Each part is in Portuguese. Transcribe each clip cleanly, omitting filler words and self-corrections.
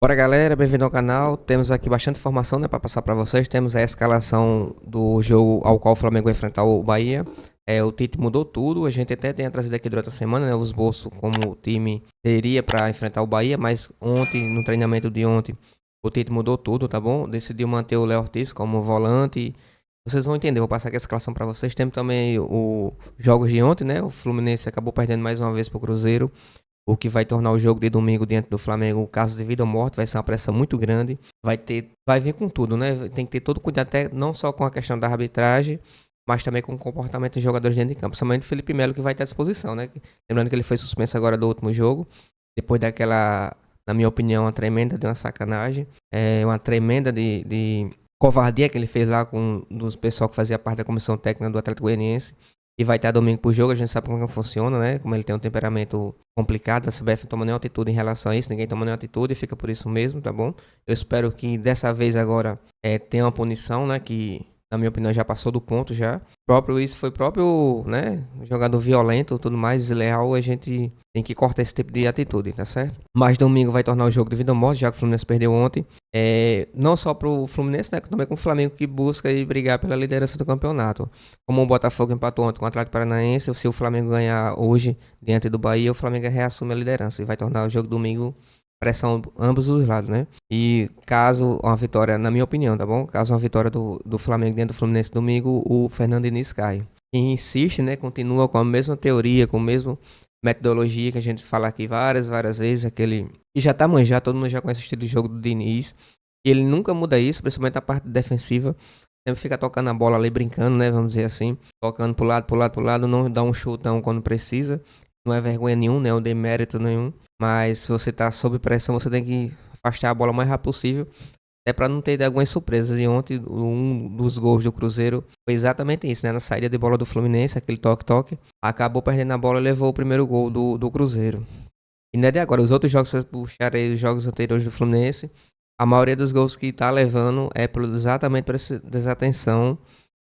Bora galera, bem-vindo ao canal. Temos aqui bastante informação, né, para passar para vocês. Temos a escalação do jogo ao qual o Flamengo vai enfrentar o Bahia. O Tite mudou tudo. A gente até tem trazido aqui durante a semana, né, os bolsos como o time teria para enfrentar o Bahia, mas ontem, no treinamento de ontem, o Tite mudou tudo, tá bom? Decidiu manter o Léo Ortiz como volante. Vocês vão entender, vou passar aqui a escalação para vocês. Temos também os jogos de ontem, né? O Fluminense acabou perdendo mais uma vez para o Cruzeiro, o que vai tornar o jogo de domingo diante do Flamengo um caso de vida ou morte. Vai ser uma pressão muito grande. Vai vir com tudo, né? Tem que ter todo cuidado, até não só com a questão da arbitragem, mas também com o comportamento dos jogadores dentro de campo. Somente o Felipe Melo que vai ter à disposição, né? Lembrando que ele foi suspenso agora do último jogo, depois daquela, na minha opinião, uma tremenda de uma sacanagem, uma tremenda de covardia que ele fez lá com dos pessoal que fazia parte da comissão técnica do Atlético Goianiense. E vai estar domingo pro jogo, a gente sabe como que funciona, né? Como ele tem um temperamento complicado, a CBF não toma nenhuma atitude em relação a isso, ninguém toma nenhuma atitude e fica por isso mesmo, tá bom? Eu espero que dessa vez agora tenha uma punição, né? Que, na minha opinião, já passou do ponto já. Isso foi próprio, né? Jogador violento, tudo mais, desleal, a gente tem que cortar esse tipo de atitude, tá certo? Mas domingo vai tornar o jogo de vida ou morte, já que o Fluminense perdeu ontem. Não só pro Fluminense, né? Também com o Flamengo que busca e brigar pela liderança do campeonato. Como o Botafogo empatou ontem com o Atlético Paranaense, se o Flamengo ganhar hoje diante do Bahia, o Flamengo reassume a liderança e vai tornar o jogo domingo pressão ambos os lados, né? E caso uma vitória, na minha opinião, tá bom? Caso uma vitória do Flamengo dentro do Fluminense domingo, o Fernando Diniz cai. E insiste, né? Continua com a mesma teoria, com a mesma metodologia que a gente fala aqui várias vezes, aquele que já tá manjado, todo mundo já conhece o estilo de jogo do Diniz. Ele nunca muda isso, principalmente a parte defensiva. Sempre fica tocando a bola ali, brincando, né? Vamos dizer assim. Tocando pro lado, não dá um chutão quando precisa. Não é vergonha nenhum, né? Um demérito nenhum. Mas se você tá sob pressão, você tem que afastar a bola o mais rápido possível. É para não ter algumas surpresas. E ontem, um dos gols do Cruzeiro foi exatamente isso, né? Na saída de bola do Fluminense, aquele toque-toque. Acabou perdendo a bola e levou o primeiro gol do Cruzeiro. E não é de agora. Os outros jogos, se vocês puxarem os jogos anteriores do Fluminense, a maioria dos gols que tá levando é exatamente por essa desatenção,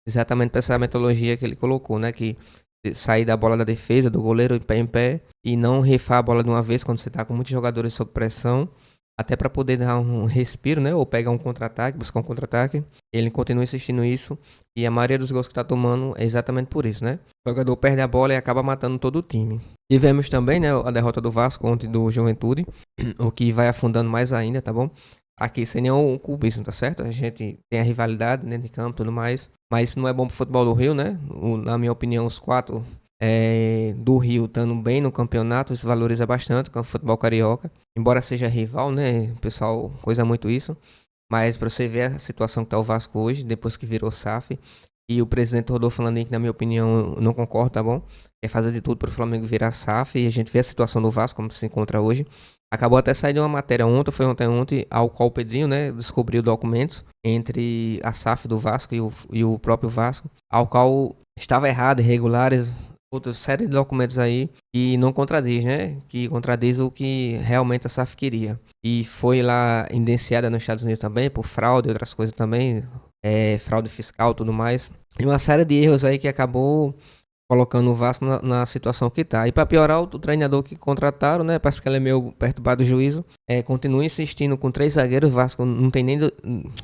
exatamente por essa metodologia que ele colocou, né? Que sair da bola da defesa, do goleiro em pé, e não rifar a bola de uma vez quando você tá com muitos jogadores sob pressão, até para poder dar um respiro, né? Ou pegar um contra-ataque, buscar um contra-ataque. Ele continua insistindo nisso, e a maioria dos gols que tá tomando é exatamente por isso, né? O jogador perde a bola e acaba matando todo o time. Tivemos também, né, a derrota do Vasco ontem do Juventude, o que vai afundando mais ainda, tá bom? Aqui sem nenhum clubismo, tá certo? A gente tem a rivalidade dentro de campo e tudo mais, mas isso não é bom pro futebol do Rio, né? Na minha opinião, os quatro do Rio estando bem no campeonato, isso valoriza bastante com o futebol carioca. Embora seja rival, né? O pessoal coisa muito isso. Mas para você ver a situação que tá o Vasco hoje, depois que virou SAF, e o presidente Rodolfo Landim, que na minha opinião eu não concordo, tá bom? Quer fazer de tudo para o Flamengo virar SAF, e a gente vê a situação do Vasco como se encontra hoje. Acabou até saindo uma matéria ontem, foi ontem, ao qual o Pedrinho, né, descobriu documentos entre a SAF do Vasco e o próprio Vasco, ao qual estava errado, irregulares, outra série de documentos aí que não contradiz, né? Que contradiz o que realmente a SAF queria. E foi lá indiciada nos Estados Unidos também por fraude e outras coisas também, fraude fiscal e tudo mais. E uma série de erros aí que acabou colocando o Vasco na situação que tá. E para piorar, o treinador que contrataram, né? Parece que ele é meio perturbado do juízo. Continua insistindo com três zagueiros. O Vasco não tem nem.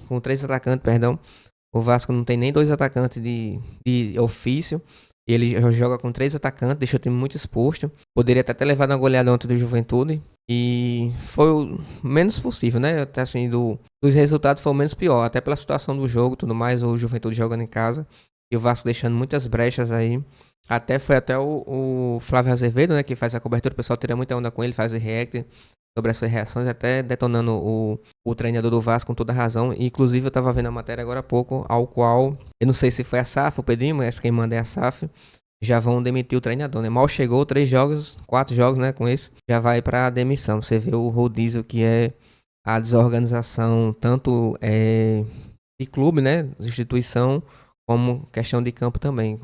Com três atacantes, perdão. O Vasco não tem nem dois atacantes de ofício. Ele joga com três atacantes, deixa o time muito exposto. Poderia até ter levado uma goleada ontem do Juventude. E foi o menos possível, né? Até assim, dos resultados foi o menos pior. Até pela situação do jogo tudo mais, o Juventude jogando em casa. E o Vasco deixando muitas brechas aí. Foi até o Flávio Azevedo, né? Que faz a cobertura. O pessoal tira muita onda com ele, faz react sobre as suas reações, até detonando o treinador do Vasco com toda razão. E, inclusive, eu tava vendo a matéria agora há pouco, ao qual, eu não sei se foi a SAF, o Pedrinho, mas quem manda é a SAF, já vão demitir o treinador, né? Mal chegou, 4 jogos, né, com esse, já vai pra demissão. Você vê o rodízio que é a desorganização, tanto de clube, né, de instituição, como questão de campo também.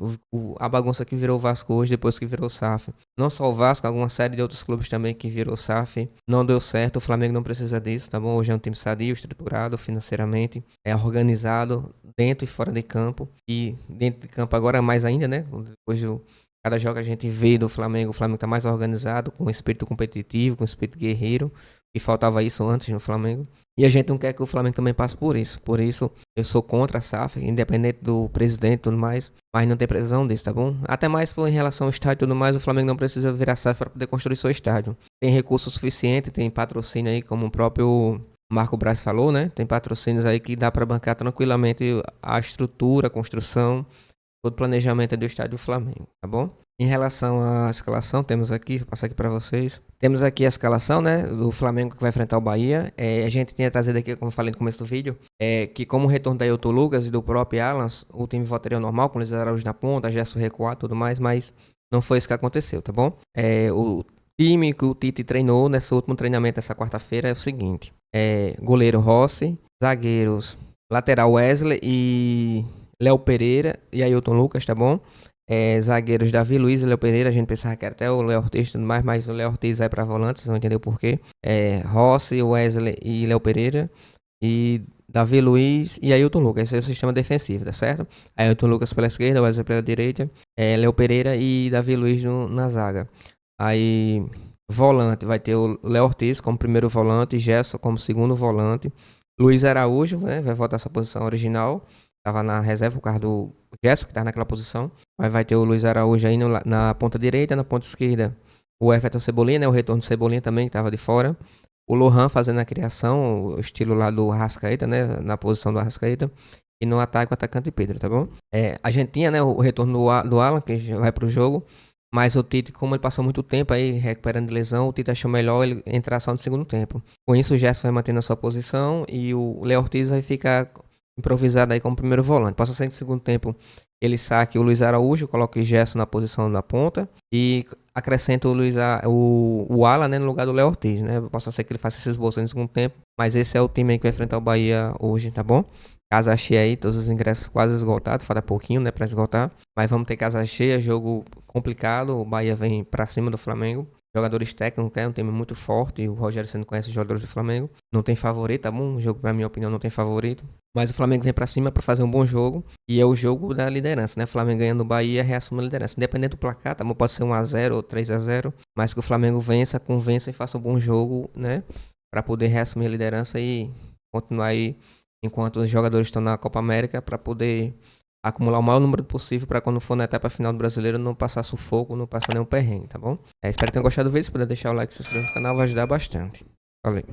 A bagunça que virou o Vasco hoje, depois que virou SAF. Não só o Vasco, alguma série de outros clubes também que virou SAF. Não deu certo, o Flamengo não precisa disso, tá bom? Hoje é um time sadio, estruturado financeiramente, é organizado dentro e fora de campo. E dentro de campo agora mais ainda, né? Depois do cada jogo a gente vê do Flamengo, o Flamengo tá mais organizado, com espírito competitivo, com espírito guerreiro. E faltava isso antes no Flamengo. E a gente não quer que o Flamengo também passe por isso. Por isso, eu sou contra a SAF, independente do presidente e tudo mais. Mas não tem precisão disso, tá bom? Até mais em relação ao estádio e tudo mais, o Flamengo não precisa virar SAF para poder construir seu estádio. Tem recurso suficiente, tem patrocínio aí, como o próprio Marco Braz falou, né? Tem patrocínios aí que dá para bancar tranquilamente a estrutura, a construção, todo o planejamento do estádio do Flamengo, tá bom? Em relação à escalação, temos aqui, vou passar aqui para vocês. Temos aqui a escalação, né, do Flamengo que vai enfrentar o Bahia. A gente tinha trazido aqui, como eu falei no começo do vídeo, que como o retorno da Ailton Lucas e do próprio Alans, o time voltaria normal, com o Luiz Araújo na ponta, Gerson recuado e tudo mais, mas não foi isso que aconteceu, tá bom? O time que o Tite treinou nesse último treinamento, essa quarta-feira, é o seguinte. Goleiro Rossi, zagueiros, lateral Wesley e Léo Pereira e Ailton Lucas, tá bom? Zagueiros Davi Luiz e Léo Pereira, a gente pensava que era até o Léo Ortiz e tudo mais, mas o Léo Ortiz vai para volante, vocês vão entender o porquê. Rossi, Wesley e Léo Pereira. E Davi Luiz e Ailton Lucas, esse é o sistema defensivo, tá certo? Ailton Lucas pela esquerda, Wesley pela direita, Léo Pereira e Davi Luiz na zaga. Aí, volante, vai ter o Léo Ortiz como primeiro volante, Gerson como segundo volante, Luiz Araújo, né, vai voltar essa posição original. Tava na reserva por causa do Gerson, que tava naquela posição. Mas vai ter o Luiz Araújo aí na ponta direita, na ponta esquerda. O Everton Cebolinha, né? O retorno do Cebolinha também, que tava de fora. O Lohan fazendo a criação, o estilo lá do Arrascaeta, né? Na posição do Arrascaeta. E no ataque o atacante Pedro, tá bom? A gente tinha, né, o retorno do Alan, que já vai pro jogo. Mas o Tite, como ele passou muito tempo aí recuperando de lesão, o Tite achou melhor ele entrar só no segundo tempo. Com isso, o Gerson vai mantendo a sua posição e o Léo Ortiz vai ficar improvisado aí como primeiro volante. Passa sempre no segundo tempo, ele saque o Luiz Araújo, coloca o Gerson na posição da ponta e acrescenta o Alan, né, no lugar do Léo Ortiz, né? Possa ser que ele faça esses bolsos no segundo tempo, mas esse é o time aí que vai enfrentar o Bahia hoje, tá bom? Casa cheia aí, todos os ingressos quase esgotados, falta pouquinho, né, pra esgotar, mas vamos ter casa cheia, jogo complicado, o Bahia vem pra cima do Flamengo. Jogadores técnicos, é um time muito forte. O Rogério, você não conhece os jogadores do Flamengo. Não tem favorito, tá bom? O jogo, na minha opinião, não tem favorito. Mas o Flamengo vem pra cima pra fazer um bom jogo. E é o jogo da liderança, né? O Flamengo ganhando o Bahia reassume a liderança. Independente do placar, tá bom? Pode ser 1-0 ou 3-0. Mas que o Flamengo vença, convença e faça um bom jogo, né? Pra poder reassumir a liderança e continuar aí enquanto os jogadores estão na Copa América. Pra poder acumular o maior número possível para quando for na etapa final do Brasileiro não passar sufoco, não passar nenhum perrengue, tá bom? Espero que tenham gostado do vídeo. Se puder deixar o like e se inscrever no canal, vai ajudar bastante. Valeu!